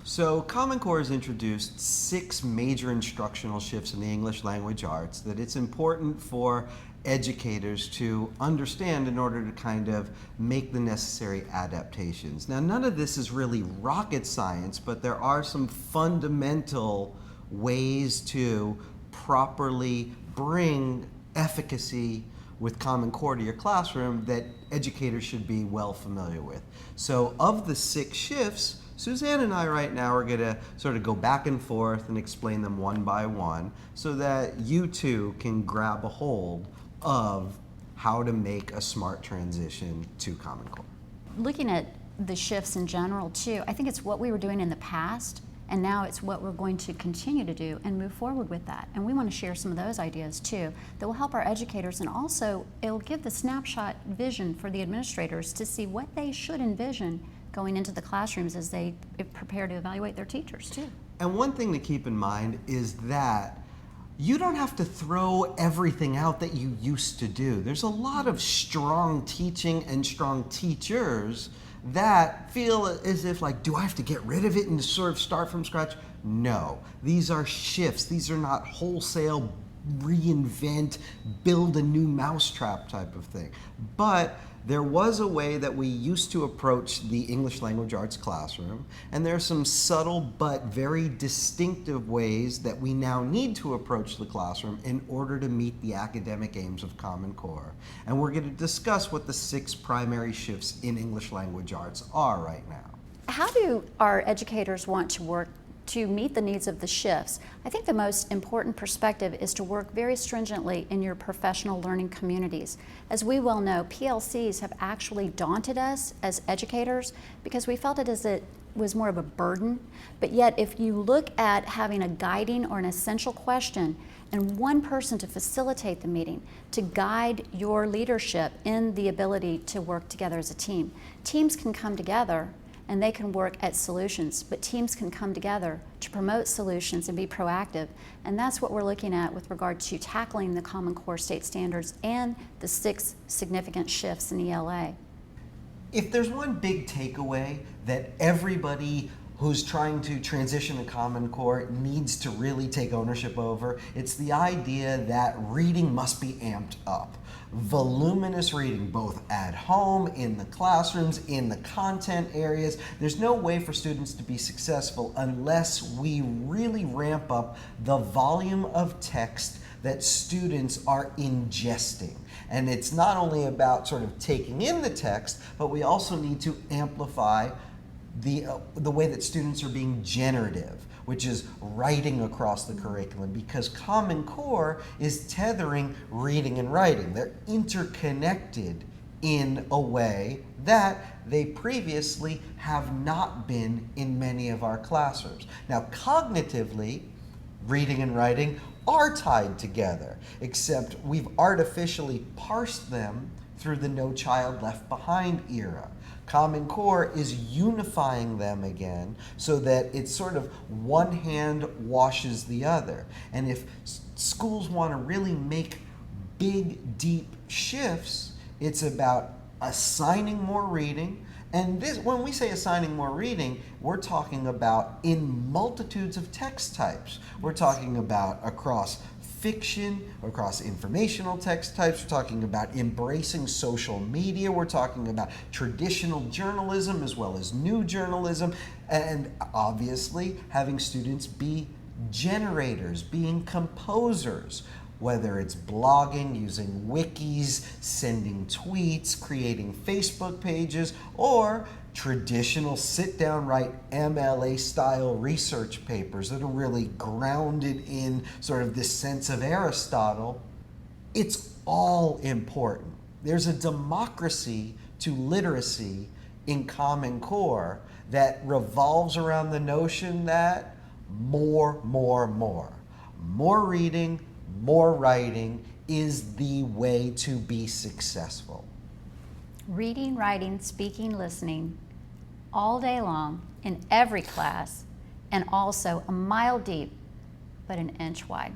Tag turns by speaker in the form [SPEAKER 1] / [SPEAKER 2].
[SPEAKER 1] So Common Core has introduced 6 major instructional shifts in the English language arts that it's important for educators to understand in order to kind of make the necessary adaptations. Now, none of this is really rocket science, but there are some fundamental ways to properly bring efficacy with Common Core to your classroom that educators should be well familiar with. So of the 6 shifts, Suzanne and I right now are going to sort of go back and forth and explain them one by one so that you too can grab a hold of how to make a smart transition to Common Core.
[SPEAKER 2] Looking at the shifts in general too, I think it's what we were doing in the past, and now it's what we're going to continue to do and move forward with that. And we want to share some of those ideas too that will help our educators, and also it'll give the snapshot vision for the administrators to see what they should envision going into the classrooms as they prepare to evaluate their teachers too.
[SPEAKER 1] And one thing to keep in mind is that you don't have to throw everything out that you used to do. There's a lot of strong teaching and strong teachers that feel as if like, do I have to get rid of it and sort of start from scratch? No, these are shifts. These are not wholesale reinvent, build a new mousetrap type of thing. But there was a way that we used to approach the English language arts classroom, and there are some subtle but very distinctive ways that we now need to approach the classroom in order to meet the academic aims of Common Core. And we're going to discuss what the 6 primary shifts in English language arts are right now.
[SPEAKER 2] How do our educators want to work to meet the needs of the shifts? I think the most important perspective is to work very stringently in your professional learning communities. As we well know, PLCs have actually daunted us as educators because we felt it was more of a burden. But yet, if you look at having a guiding or an essential question and one person to facilitate the meeting, to guide your leadership in the ability to work together as a team, teams can come together and they can work at solutions, but teams can come together to promote solutions and be proactive. And that's what we're looking at with regard to tackling the Common Core state standards and the 6 significant shifts in ELA.
[SPEAKER 1] If there's one big takeaway that everybody who's trying to transition to Common Core needs to really take ownership over, it's the idea that reading must be amped up. Voluminous reading, both at home, in the classrooms, in the content areas. There's no way for students to be successful unless we really ramp up the volume of text that students are ingesting. And it's not only about sort of taking in the text, but we also need to amplify the way that students are being generative, which is writing across the curriculum, because Common Core is tethering reading and writing. They're interconnected in a way that they previously have not been in many of our classrooms. Now, cognitively, reading and writing are tied together, except we've artificially parsed them through the No Child Left Behind era. Common Core is unifying them again so that it's sort of one hand washes the other. And if schools want to really make big, deep shifts, it's about assigning more reading. And this, when we say assigning more reading, we're talking about in multitudes of text types. We're talking about across fiction, across informational text types. We're talking about embracing social media. We're talking about traditional journalism as well as new journalism. And obviously having students be generators, being composers, whether it's blogging, using wikis, sending tweets, creating Facebook pages, or traditional sit-down, write MLA-style research papers that are really grounded in sort of this sense of Aristotle. It's all important. There's a democracy to literacy in Common Core that revolves around the notion that more reading, more writing is the way to be successful.
[SPEAKER 2] Reading, writing, speaking, listening, all day long, in every class, and also a mile deep, but an inch wide.